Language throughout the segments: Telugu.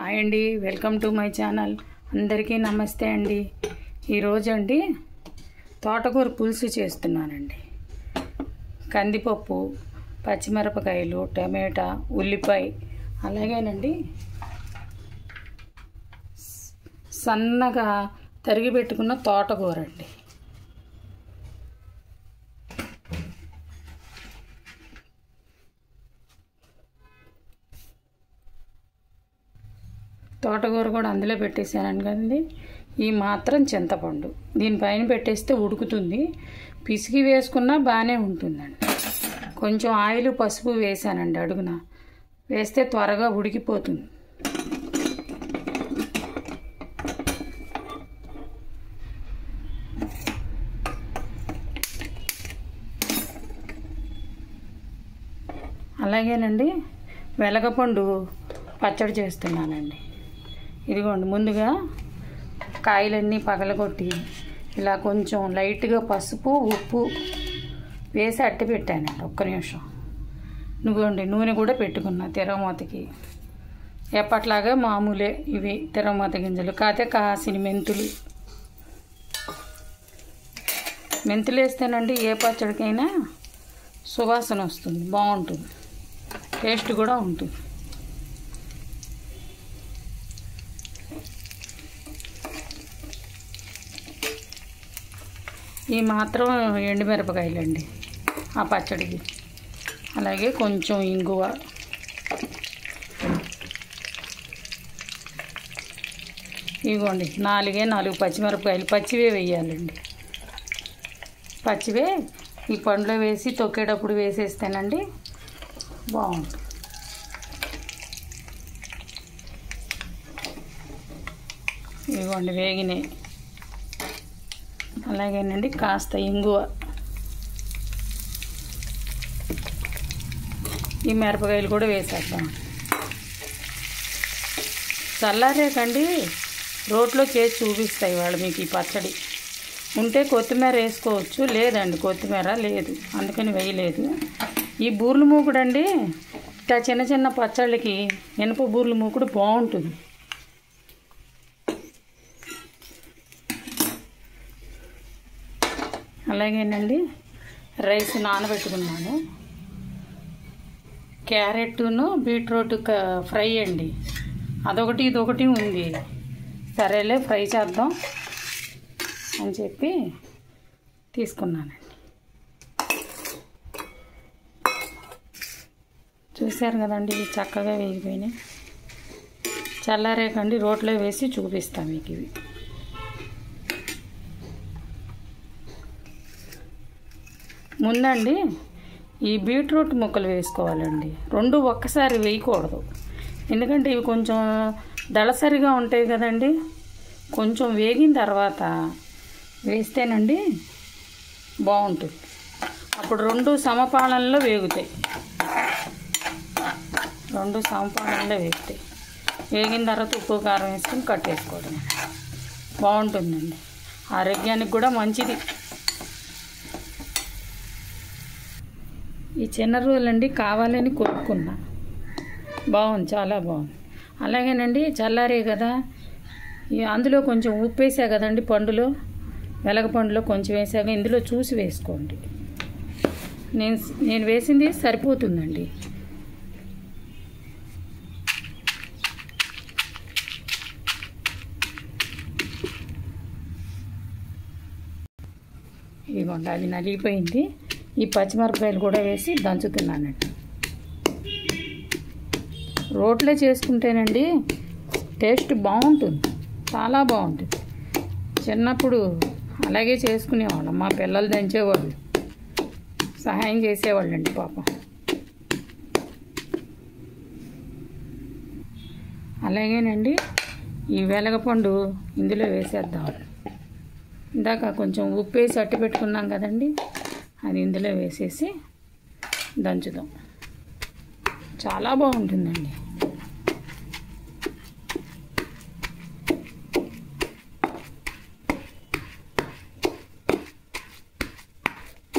హాయ్ అండి, వెల్కమ్ టు మై ఛానల్. అందరికీ నమస్తే అండి. ఈరోజు అండి తోటకూర పులుసు చేస్తున్నానండి. కందిపప్పు, పచ్చిమిరపకాయలు, టమాటా, ఉల్లిపాయ, అలాగేనండి సన్నగా తరిగి పెట్టుకున్న తోటకూర అండి. తోటకూర కూడా అందులో పెట్టేసాను కదండి. ఈ మాత్రం చింతపండు దీనిపైన పెట్టేస్తే ఉడుకుతుంది. పిసికి వేసుకున్నా బాగానే ఉంటుందండి. కొంచెం ఆయిల్, పసుపు వేసానండి అడుగున. వేస్తే త్వరగా ఉడికిపోతుంది. అలాగేనండి వెలగపండు పచ్చడి చేస్తున్నానండి. ఇదిగోండి, ముందుగా కాయలన్నీ పగలగొట్టి ఇలా కొంచెం లైట్గా పసుపు, ఉప్పు వేసి అట్టి పెట్టానండి. ఒక్క నిమిషం. ఇదిగోండి, నూనె కూడా పెట్టుకున్నా తిరగమూతకి. ఎప్పట్లాగా మామూలే ఇవి తిరగమూత గింజలు. కాకపోతే కాసిన మెంతులు వేస్తేనండి ఏ పచ్చడికైనా సువాసన వస్తుంది, బాగుంటుంది, టేస్ట్ కూడా ఉంటుంది. ఈ మాత్రం ఎండుమిరపకాయలండి ఆ పచ్చడికి. అలాగే కొంచెం ఇంగువ, ఇదిగోండి 4 పచ్చిమిరపకాయలు పచ్చివే వేయాలండి. పచ్చివే ఈ పండులో వేసి తొక్కేటప్పుడు వేసేస్తేనండి బాగుంటుంది. ఇదిగోండి వేగినాయి. అలాగేనండి కాస్త ఇంగువ, ఈ మిరపకాయలు కూడా వేసేద్దాం. చల్లారేకండి రోట్లో చేసి చూపిస్తాయి వాళ్ళు మీకు ఈ పచ్చడి. ఉంటే కొత్తిమీర వేసుకోవచ్చు, లేదండి కొత్తిమీర లేదు, అందుకని వేయలేదు. ఈ బూర్లు మూకుడండి ఇట్లా చిన్న చిన్న పచ్చళ్ళకి ఇనుప బూర్లు మూకుడు బాగుంటుంది. అలాగేనండి రైస్ నానబెట్టుకున్నాను. క్యారెట్ను బీట్రూట్ ఫ్రై అండి, అదొకటి ఇదొకటి ఉంది. సరేలే ఫ్రై చేద్దాం అని చెప్పి తీసుకున్నానండి. చూశారు కదండి, ఇవి చక్కగా వేగిపోయినాయి. చల్లారేకండి రోట్లో వేసి చూపిస్తాం మీకు ఇవి. ముందండి ఈ బీట్రూట్ ముక్కలు వేసుకోవాలండి. రెండు ఒక్కసారి వేయకూడదు, ఎందుకంటే ఇవి కొంచెం దళసరిగా ఉంటాయి కదండి. కొంచెం వేగిన తర్వాత వేస్తేనండి బాగుంటుంది. అప్పుడు రెండు సమపాలనలో వేగుతాయి. వేగిన తర్వాత ఉప్పు, కారం వేసుకొని కట్టేసుకోవడం బాగుంటుందండి. ఆరోగ్యానికి కూడా మంచిది. ఈ చిన్న రోలండి కావాలని కొనుక్కున్నా, బాగుంది, చాలా బాగుంది. అలాగేనండి చల్లారే కదా, అందులో కొంచెం ఉప్పు వేసా కదండి, వెలగపండులో కొంచెం వేసాక ఇందులో చూసి వేసుకోండి. నేను వేసింది సరిపోతుందండి. ఇదిగోండి, అది నలిగిపోయింది. ఈ పచ్చిమిరపకాయలు కూడా వేసి దంచుతున్నానండి. రోట్లో చేసుకుంటేనండి టేస్ట్ బాగుంటుంది, చాలా బాగుంటుంది. చిన్నప్పుడు అలాగే చేసుకునేవాళ్ళం, మా పిల్లలు దంచేవాళ్ళు, సహాయం చేసేవాళ్ళండి పాపం. అలాగేనండి ఈ వెలగపండు ఇందులో వేసేద్దాం. ఇందాక కొంచెం ఉప్పు వేసి అట్టి పెట్టుకున్నాం కదండి, అది ఇందులో వేసేసి దంచుదాం. చాలా బాగుంటుందండి.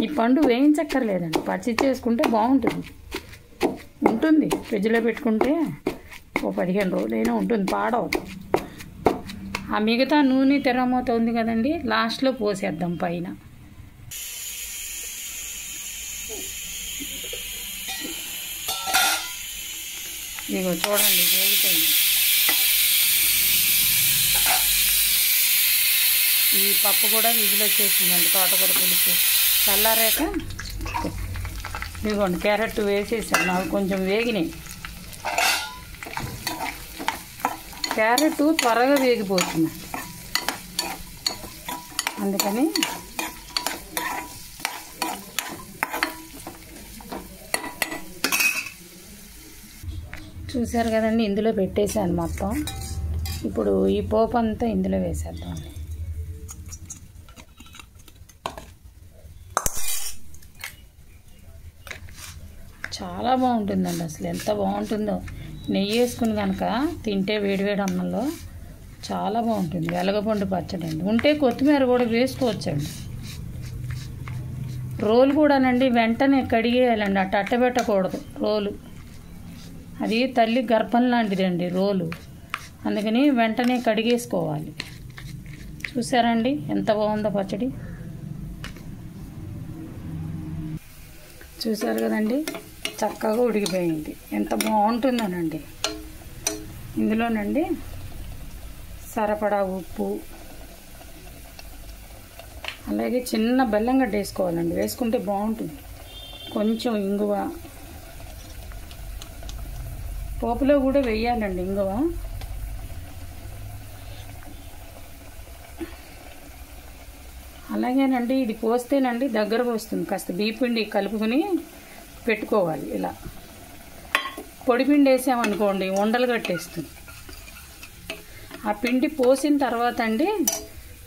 ఈ పండు వేయించక్కర్లేదండి, పచ్చి చేసుకుంటే బాగుంటుంది. ఫ్రిడ్జ్లో పెట్టుకుంటే ఓ 15 రోజులైనా ఉంటుంది, పాడవదు. ఆ మిగతా నూనె తెరమూత ఉంది కదండి, లాస్ట్లో పోసేద్దాం పైన. ఇదిగో చూడండి వేగిపోయింది. ఈ పప్పు కూడా విజిల్ వచ్చేసిందండి, తోటకూర పులుసు. చల్లారాక ఇదిగోండి క్యారెట్ వేసేసాను, అవి కొంచెం వేగినాయి. క్యారెట్ త్వరగా వేగిపోతుంది, అందుకని చూసారు కదండి, ఇందులో పెట్టేసాను మొత్తం. ఇప్పుడు ఈ పోపు అంతా ఇందులో వేసేద్దామండి. చాలా బాగుంటుందండి, అసలు ఎంత బాగుంటుందో. నెయ్యి వేసుకుని కనుక తింటే వేడివేడి అన్నంలో చాలా బాగుంటుంది. వెలగపండు పచ్చడి అండి, ఉంటే కొత్తిమీర కూడా వేసుకోవచ్చండి. రోలు కూడానండి వెంటనే కడిగేయాలండి, అట్ట అట్టబెట్టకూడదు రోలు. అది తల్లి గర్భం లాంటిదండి రోలు, అందుకని వెంటనే కడిగేసుకోవాలి. చూసారండి ఎంత బాగుందో పచ్చడి. చూసారు కదండి, చక్కగా ఉడికిపోయింది. ఎంత బాగుంటుందోనండి. ఇందులోనండి సరిపడా ఉప్పు, అలాగే చిన్న బెల్లం గడ్డ వేసుకోవాలండి, వేసుకుంటే బాగుంటుంది. కొంచెం ఇంగువ, పోపులో కూడా వేయాలండి ఇంగువ. అలాగేనండి ఇది పోస్తేనండి దగ్గరకు వస్తుంది. కాస్త బియ్యపిండి కలుపుకొని పెట్టుకోవాలి. ఇలా పొడిపిండి వేసామనుకోండి ఉండలు కట్టేస్తుంది. ఆ పిండి పోసిన తర్వాత అండి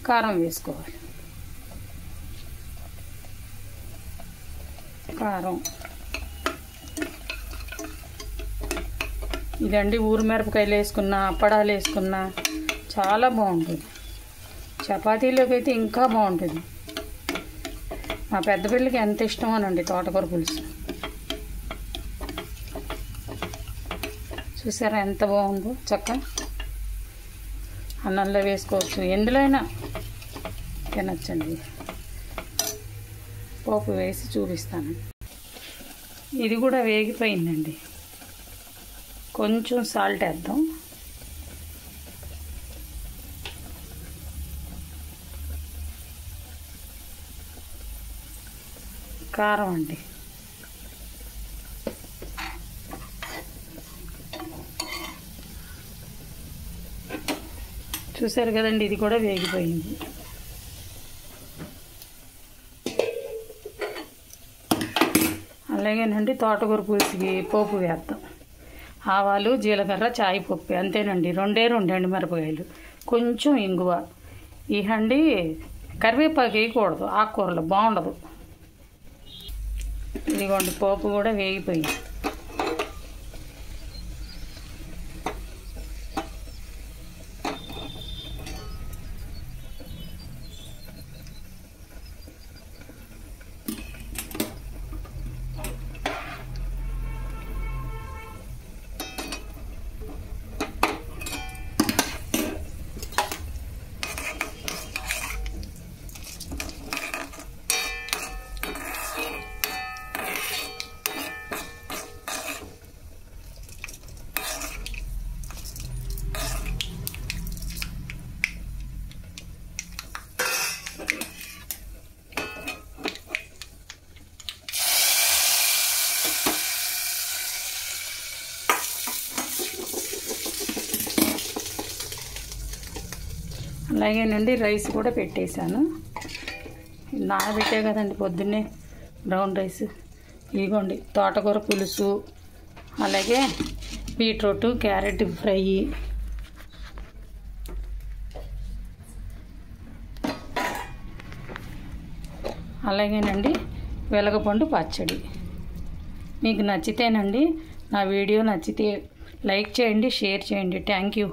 కారం వేసుకోవాలి. కారం ఇదండి ఊరు మిరపకాయలు వేసుకున్నా, అప్పడాలు వేసుకున్నా చాలా బాగుంటుంది. చపాతీలోకి అయితే ఇంకా బాగుంటుంది. మా పెద్ద పిల్లకి ఎంత ఇష్టమోనండి తోటకూర పులుసు. చూసారా ఎంత బాగుందో, చక్కగా అన్నంలో వేసుకోవచ్చు, ఎందులో అయినా తినచ్చండి. పోపు వేసి చూపిస్తాను. ఇది కూడా వేగిపోయిందండి, కొంచెం సాల్ట్ వేద్దాం. కారం అండి, చూసారు కదండి ఇది కూడా వేగిపోయింది. అలాగేనండి తోటకూర పులుసుకి పోపు వేద్దాం. ఆవాలు, జీలకర్ర, చాయ్ పప్పు, అంతేనండి. రెండే మిరపకాయలు, కొంచెం ఇంగువ. ఈ హండి కరివేపాకు వేయకూడదు, ఆకుకూరలు బాగుండదు. ఇదిగోండి పోపు కూడా వేగిపోయింది. అలాగేనండి రైస్ కూడా పెట్టేశాను. నానబెట్టే కదండి పొద్దున్నే బ్రౌన్ రైస్. ఇదిగోండి తోటకూర పులుసు, అలాగే బీట్రూట్ క్యారెట్ ఫ్రై, అలాగేనండి వెలగపండు పచ్చడి. మీకు నచ్చితేనండి, నా వీడియో నచ్చితే లైక్ చేయండి, షేర్ చేయండి. Thank you.